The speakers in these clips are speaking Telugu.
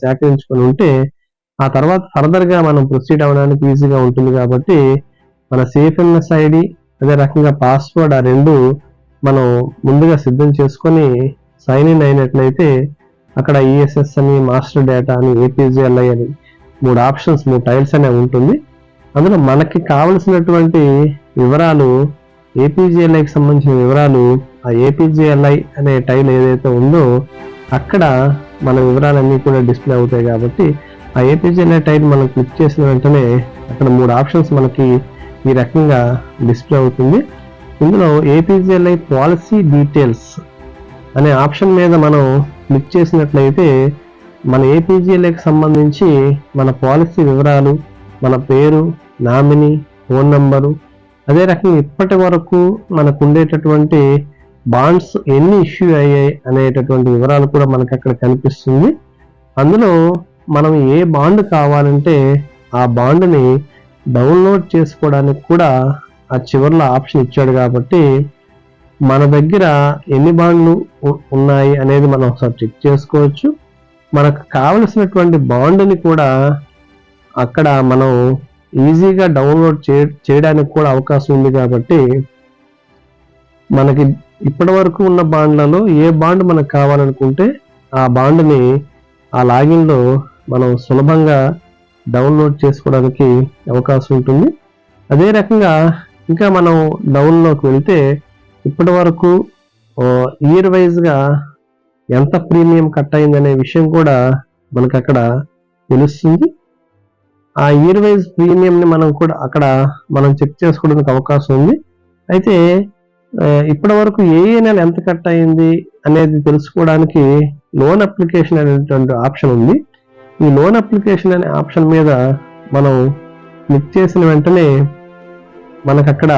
సేకరించుకొని ఉంటే ఆ తర్వాత ఫర్దర్గా మనం ప్రొసీడ్ అవ్వడానికి ఈజీగా ఉంటుంది. కాబట్టి మన సేఫ్ఎంఎస్ ఐడి అదే రకంగా పాస్వర్డ్ ఆ రెండు మనం ముందుగా సిద్ధం చేసుకొని సైన్ ఇన్ అయినట్లయితే అక్కడ ఈఎస్ఎస్ అని, మాస్టర్ డేటా అని, ఏపీజీఎల్ఐ అని 3 ఆప్షన్స్ 3 టైల్స్ అనేవి ఉంటుంది. అందులో మనకి కావలసినటువంటి వివరాలు ఏపీజీఎల్ఐకి సంబంధించిన వివరాలు ఆ ఏపీజీఎల్ఐ అనే టైల్ ఏదైతే ఉందో అక్కడ మన వివరాలన్నీ కూడా డిస్ప్లే అవుతాయి. కాబట్టి ఆ ఏపీజీఎల్ఐ టైల్ మనం క్లిక్ చేసిన వెంటనే అక్కడ 3 ఆప్షన్స్ మనకి ఈ రకంగా డిస్ప్లే అవుతుంది. ఇందులో ఏపీజీఎల్ఐ పాలసీ డీటెయిల్స్ అనే ఆప్షన్ మీద మనం క్లిక్ చేసినట్లయితే మన ఏపీజీఎల్ఐకి సంబంధించి మన పాలసీ వివరాలు, మన పేరు, నామినీ, ఫోన్ నంబరు, అదే రకంగా ఇప్పటి వరకు మనకు ఉండేటటువంటి బాండ్స్ ఎన్ని ఇష్యూ అయ్యాయి అనేటటువంటి వివరాలు కూడా మనకు అక్కడ కనిపిస్తుంది. అందులో మనం ఏ బాండ్ కావాలంటే ఆ బాండ్ని డౌన్లోడ్ చేసుకోవడానికి కూడా ఆ చివరిలో ఆప్షన్ ఇచ్చాడు. కాబట్టి మన దగ్గర ఎన్ని బాండ్లు ఉన్నాయి అనేది మనం ఒకసారి చెక్ చేసుకోవచ్చు. మనకు కావలసినటువంటి బాండ్ని కూడా అక్కడ మనం ఈజీగా డౌన్లోడ్ చేయడానికి కూడా అవకాశం ఉంది. కాబట్టి మనకి ఇప్పటి వరకు ఉన్న బాండ్లలో ఏ బాండ్ మనకు కావాలనుకుంటే ఆ బాండ్ని ఆ లాగిన్లో మనం సులభంగా డౌన్లోడ్ చేసుకోవడానికి అవకాశం ఉంటుంది. అదే రకంగా ఇంకా మనం డౌన్లోకి వెళ్తే ఇప్పటి వరకు ఇయర్ వైజ్గా ఎంత ప్రీమియం కట్ అయిందనే విషయం కూడా మనకు అక్కడ తెలుస్తుంది. ఆ ఇయర్ వైజ్ ప్రీమియంని మనం కూడా అక్కడ మనం చెక్ చేసుకోవడానికి అవకాశం ఉంది. అయితే ఇప్పటి వరకు ఏ నెల ఎంత కట్ అయింది అనేది తెలుసుకోవడానికి లోన్ అప్లికేషన్ అనేటువంటి ఆప్షన్ ఉంది. ఈ లోన్ అప్లికేషన్ అనే ఆప్షన్ మీద మనం క్లిక్ చేసిన వెంటనే మనకు అక్కడ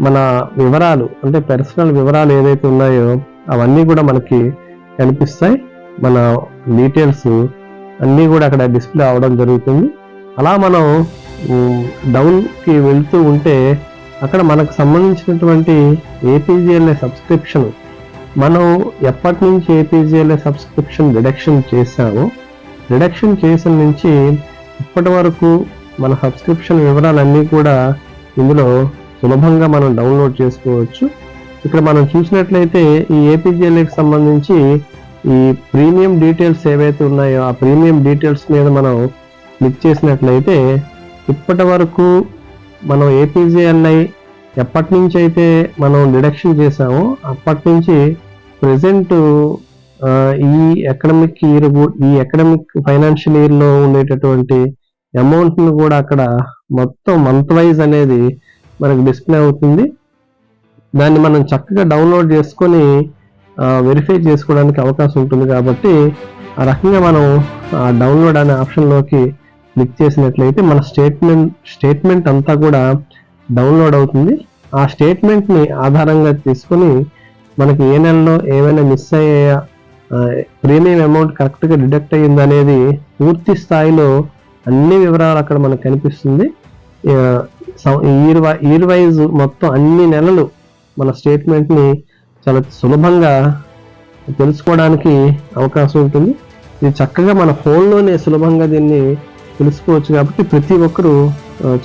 మన వివరాలు అంటే పర్సనల్ వివరాలు ఏదైతే ఉన్నాయో అవన్నీ కూడా మనకి కనిపిస్తాయి. మన డీటెయిల్స్ అన్నీ కూడా అక్కడ డిస్ప్లే అవడం జరుగుతుంది. అలా మనం డౌన్కి వెళ్తూ ఉంటే అక్కడ మనకు సంబంధించినటువంటి ఏపీజీఎల్ఐ సబ్స్క్రిప్షన్ మనం ఎప్పటి నుంచి ఏపీజీఎల్ఐ సబ్స్క్రిప్షన్ రిడక్షన్ చేశామో రిడక్షన్ చేసిన నుంచి ఇప్పటి వరకు మన సబ్స్క్రిప్షన్ వివరాలన్నీ కూడా ఇందులో సులభంగా మనం డౌన్లోడ్ చేసుకోవచ్చు. ఇక్కడ మనం చూసినట్లయితే ఈ ఏపీజీఎల్ఐకి సంబంధించి ఈ ప్రీమియం డీటెయిల్స్ ఏవైతే ఉన్నాయో ఆ ప్రీమియం డీటెయిల్స్ మీద మనం క్లిక్ చేసినట్లయితే ఇప్పటి వరకు మనం ఏపీజీఎల్ఐ ఎప్పటి నుంచి అయితే మనం డిడక్షన్ చేసామో అప్పటి నుంచి ప్రెసెంట్ ఈ అకాడమిక్ ఫైనాన్షియల్ ఇయర్లో ఉండేటటువంటి అమౌంట్ను కూడా అక్కడ మొత్తం మంత్ వైజ్ అనేది మనకు డిస్ప్లే అవుతుంది. దాన్ని మనం చక్కగా డౌన్లోడ్ చేసుకొని వెరిఫై చేసుకోవడానికి అవకాశం ఉంటుంది. కాబట్టి ఆ రకంగా మనం డౌన్లోడ్ అనే ఆప్షన్లోకి క్లిక్ చేసినట్లయితే మన స్టేట్మెంట్ అంతా కూడా డౌన్లోడ్ అవుతుంది. ఆ స్టేట్మెంట్ని ఆధారంగా తీసుకొని మనకి ఏ నెలలో ఏమైనా మిస్ అయ్యే ప్రీమియం అమౌంట్ కరెక్ట్గా డిడక్ట్ అయ్యింది అనేది పూర్తి స్థాయిలో అన్ని వివరాలు అక్కడ మనకు కనిపిస్తుంది. ఇయర్ వైజ్ మొత్తం అన్ని నెలలు మన స్టేట్మెంట్ని చాలా సులభంగా తెలుసుకోవడానికి అవకాశం ఉంటుంది. ఇది చక్కగా మన ఫోన్లోనే సులభంగా దీన్ని తెలుసుకోవచ్చు. కాబట్టి ప్రతి ఒక్కరూ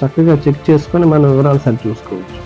చక్కగా చెక్ చేసుకొని మన వివరాలు సరి చూసుకోవచ్చు.